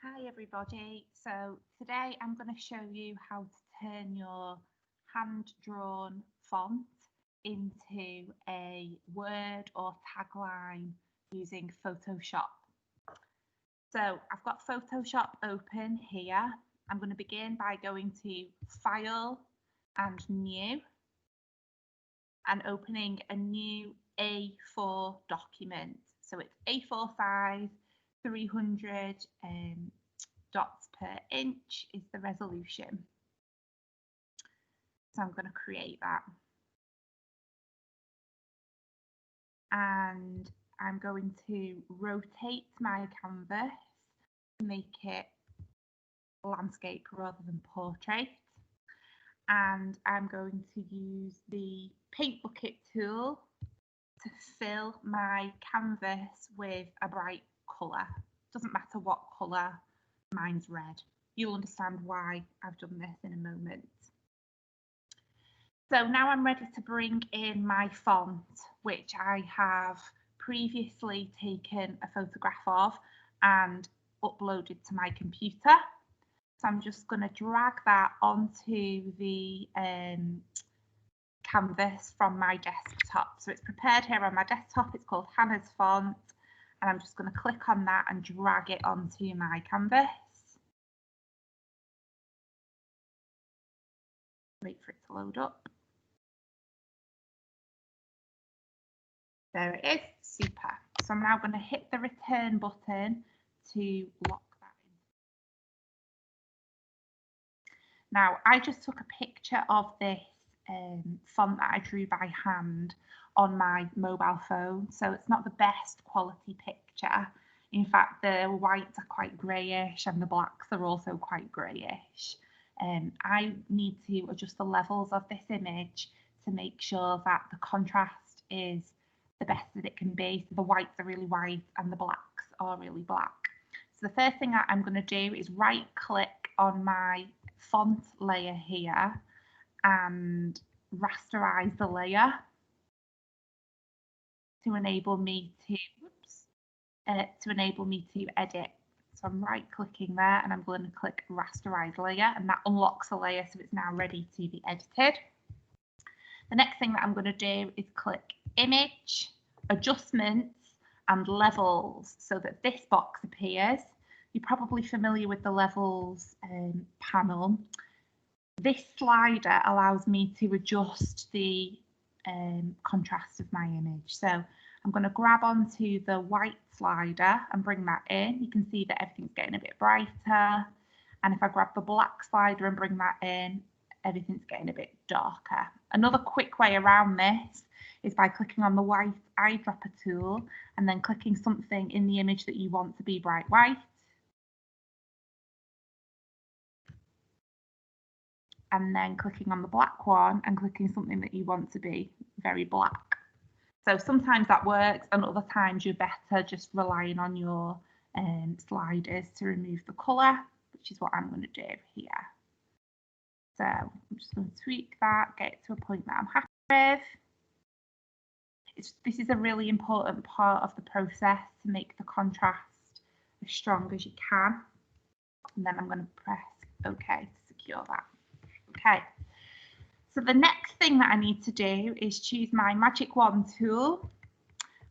Hi everybody, so today I'm going to show you how to turn your hand-drawn font into a word or tagline using Photoshop. So I've got Photoshop open here. I'm going to begin by going to File and New and opening a new A4 document. So it's A4 size, 300 dots per inch is the resolution. So I'm going to create that. And I'm going to rotate my canvas to make it landscape rather than portrait. And I'm going to use the paint bucket tool to fill my canvas with a bright colour. Doesn't matter what colour, mine's red. You'll understand why I've done this in a moment. So now I'm ready to bring in my font, which I have previously taken a photograph of and uploaded to my computer. So I'm just going to drag that onto the canvas from my desktop. So it's prepared here on my desktop. It's called Hannah's Font, and I'm just going to click on that and drag it onto my canvas. Wait for it to load up. There it is, super. So I'm now going to hit the return button to lock that in. Now, I just took a picture of this font that I drew by hand on my mobile phone, so it's not the best quality picture. In fact, the whites are quite greyish and the blacks are also quite greyish. I need to adjust the levels of this image to make sure that the contrast is the best that it can be. So the whites are really white and the blacks are really black. So the first thing that I'm going to do is right click on my font layer here and rasterize the layer to enable me to edit. So I'm right clicking there and I'm going to click rasterize layer, and that unlocks the layer so it's now ready to be edited. The next thing that I'm going to do is click Image, Adjustments and Levels so that this box appears. You're probably familiar with the Levels panel. This slider allows me to adjust the contrast of my image. So I'm going to grab onto the white slider and bring that in. You can see that everything's getting a bit brighter. And if I grab the black slider and bring that in, everything's getting a bit darker. Another quick way around this is by clicking on the white eyedropper tool and then clicking something in the image that you want to be bright white. And then clicking on the black one and clicking something that you want to be very black. So sometimes that works and other times you're better just relying on your sliders to remove the colour, which is what I'm going to do here. So I'm just going to tweak that, get it to a point that I'm happy with. This is a really important part of the process to make the contrast as strong as you can. And then I'm going to press OK to secure that. Okay, so the next thing that I need to do is choose my magic wand tool,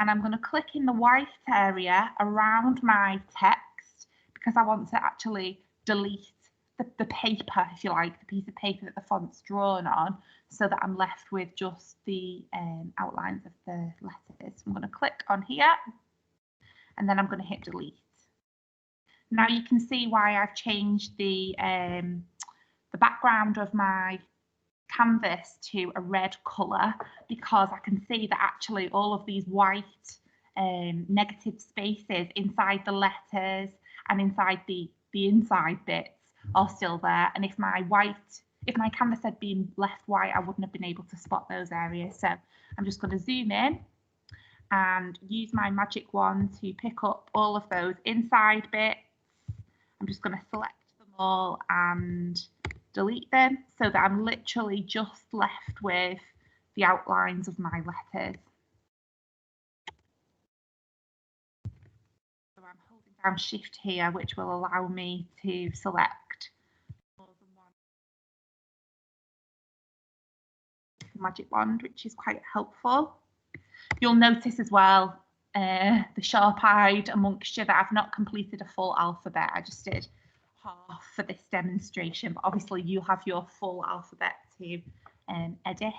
and I'm going to click in the white area around my text because I want to actually delete the paper, if you like, the piece of paper that the font's drawn on, so that I'm left with just the outlines of the letters. I'm going to click on here and then I'm going to hit delete. Now you can see why I've changed the background of my canvas to a red colour, because I can see that actually all of these white negative spaces inside the letters and inside the inside bits are still there. And if my canvas had been left white, I wouldn't have been able to spot those areas. So I'm just going to zoom in and use my magic wand to pick up all of those inside bits. I'm just going to select them all and delete them so that I'm literally just left with the outlines of my letters. So I'm holding down shift here, which will allow me to select more than one magic wand, which is quite helpful. You'll notice as well, the sharp-eyed amongst you, that I've not completed a full alphabet. I just did half for this demonstration, but obviously you have your full alphabet to edit.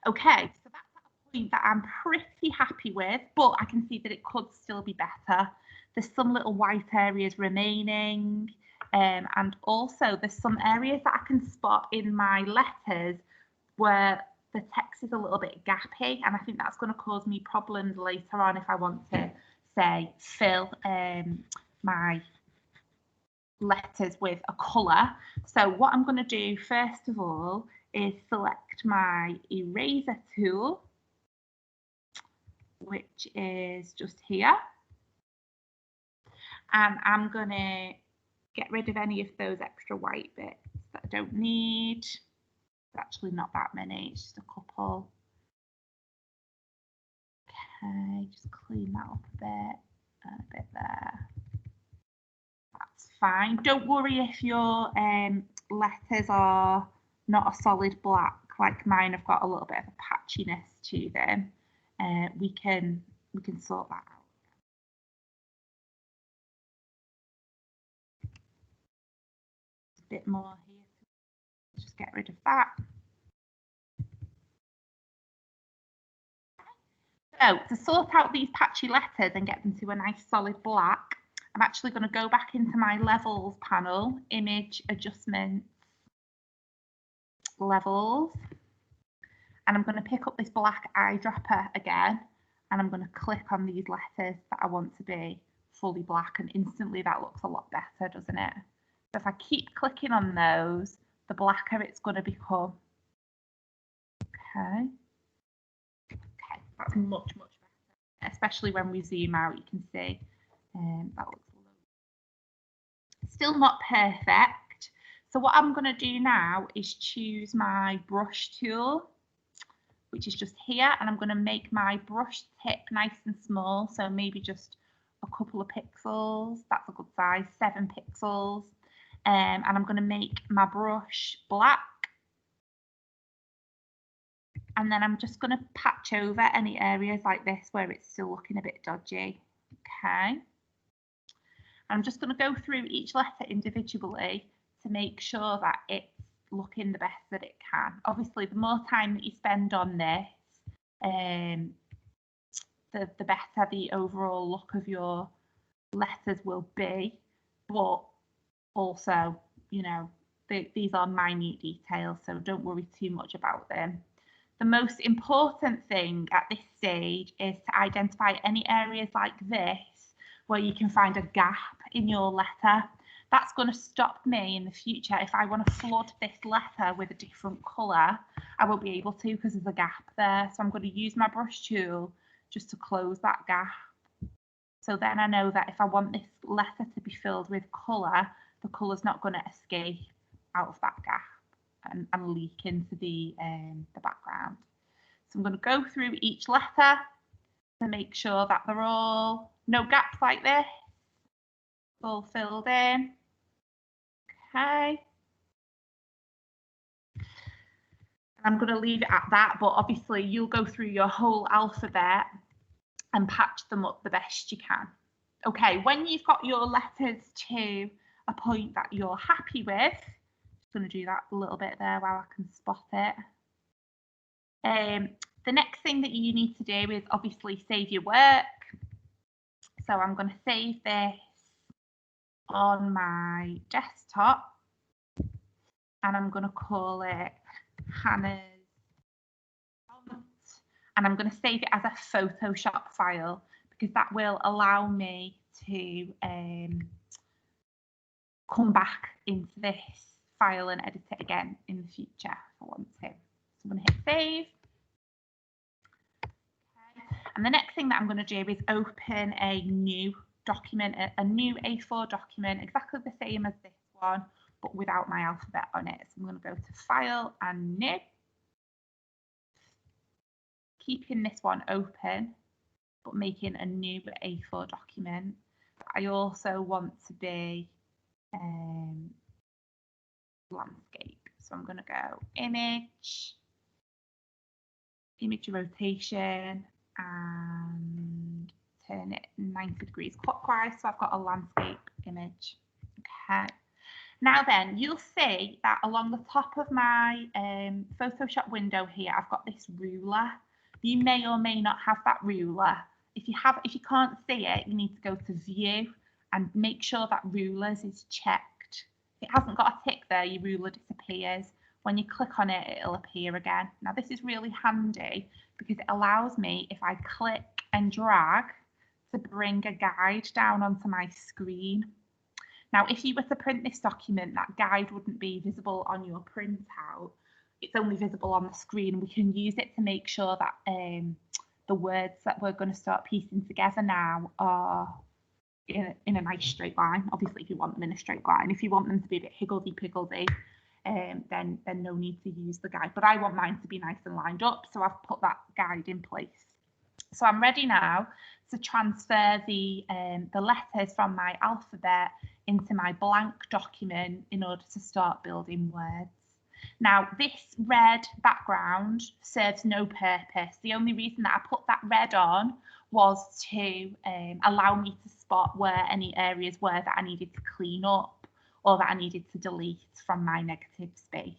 Okay, so that's a point that I'm pretty happy with, but I can see that it could still be better. There's some little white areas remaining, and also there's some areas that I can spot in my letters where the text is a little bit gappy, and I think that's going to cause me problems later on if I want to, say, fill my letters with a colour. So what I'm going to do first of all is select my eraser tool, which is just here, and I'm going to get rid of any of those extra white bits that I don't need. It's actually not that many, it's just a couple. Okay, just clean that up a bit and a bit there. That's fine. Don't worry if your letters are not a solid black like mine have got a little bit of a patchiness to them. We can sort that out. A bit more here. Just get rid of that. So to sort out these patchy letters and get them to a nice solid black, I'm actually going to go back into my levels panel, image adjustments, levels, and I'm going to pick up this black eyedropper again, and I'm going to click on these letters that I want to be fully black, and instantly that looks a lot better, doesn't it? So if I keep clicking on those, the blacker it's going to become. Okay. Okay, that's much better, especially when we zoom out. You can see that looks still not perfect. So what I'm going to do now is choose my brush tool, which is just here, and I'm going to make my brush tip nice and small, so maybe just a couple of pixels. That's a good size, 7 pixels. And I'm going to make my brush black, and then I'm just going to patch over any areas like this where it's still looking a bit dodgy. Okay. I'm just going to go through each letter individually to make sure that it's looking the best that it can. Obviously, the more time that you spend on this, the better the overall look of your letters will be. But also, you know, these are minute details, so don't worry too much about them. The most important thing at this stage is to identify any areas like this where you can find a gap in your letter. That's going to stop me in the future. If I want to flood this letter with a different colour, I won't be able to because there's a gap there. So I'm going to use my brush tool just to close that gap. So then I know that if I want this letter to be filled with colour, the colour's not going to escape out of that gap and leak into the background. So I'm going to go through each letter to make sure that they're all, no gaps like this, all filled in. Okay. I'm going to leave it at that, but obviously you'll go through your whole alphabet and patch them up the best you can. Okay, when you've got your letters to a point that you're happy with, just going to do that a little bit there while I can spot it. The next thing that you need to do is obviously save your work. So I'm going to save this on my desktop, and I'm going to call it Hannah's font, and I'm going to save it as a Photoshop file because that will allow me to come back into this file and edit it again in the future if I want to. So I'm going to hit save. Okay. And the next thing that I'm going to do is open a new document, a new A4 document, exactly the same as this one, but without my alphabet on it. So I'm going to go to File and New, keeping this one open, but making a new A4 document. I also want to be landscape. So I'm going to go image rotation, and turn it 90 degrees clockwise. So I've got a landscape image. Okay. Now then, you'll see that along the top of my Photoshop window here, I've got this ruler. You may or may not have that ruler. If you can't see it, you need to go to View and make sure that Rulers is checked. If it hasn't got a tick there, your ruler disappears. When you click on it, it'll appear again. Now this is really handy because it allows me, if I click and drag, to bring a guide down onto my screen. Now, if you were to print this document, that guide wouldn't be visible on your printout. It's only visible on the screen. We can use it to make sure that the words that we're going to start piecing together now are in a nice straight line. Obviously, if you want them in a straight line. If you want them to be a bit higgledy-piggledy, then no need to use the guide. But I want mine to be nice and lined up, so I've put that guide in place. So I'm ready now to transfer the letters from my alphabet into my blank document in order to start building words. Now, this red background serves no purpose. The only reason that I put that red on was to allow me to spot where any areas were that I needed to clean up or that I needed to delete from my negative space.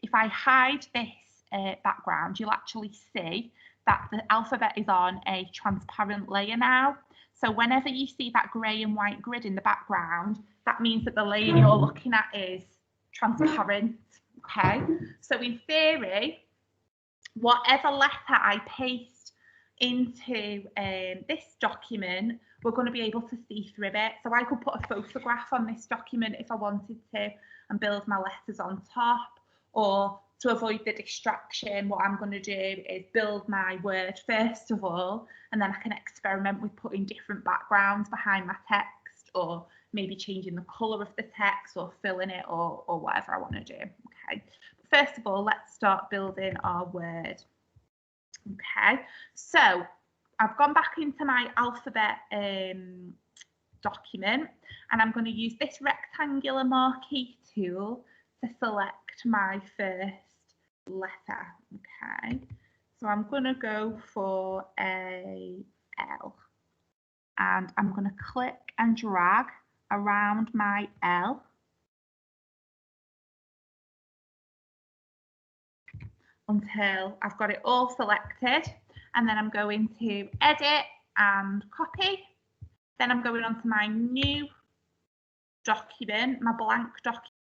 If I hide this background, you'll actually see that the alphabet is on a transparent layer now. So whenever you see that grey and white grid in the background, that means that the layer you're looking at is transparent. Okay, so in theory, whatever letter I paste into this document, we're going to be able to see through it. So I could put a photograph on this document if I wanted to and build my letters on top, or to avoid the distraction, what I'm going to do is build my word first of all, and then I can experiment with putting different backgrounds behind my text, or maybe changing the colour of the text, or filling it, or whatever I want to do. Okay. First of all, let's start building our word. Okay. So I've gone back into my alphabet document, and I'm going to use this rectangular marquee tool to select my first letter. Okay, so I'm going to go for a L, and I'm going to click and drag around my L until I've got it all selected, and then I'm going to edit and copy. Then I'm going on to my new document, my blank document.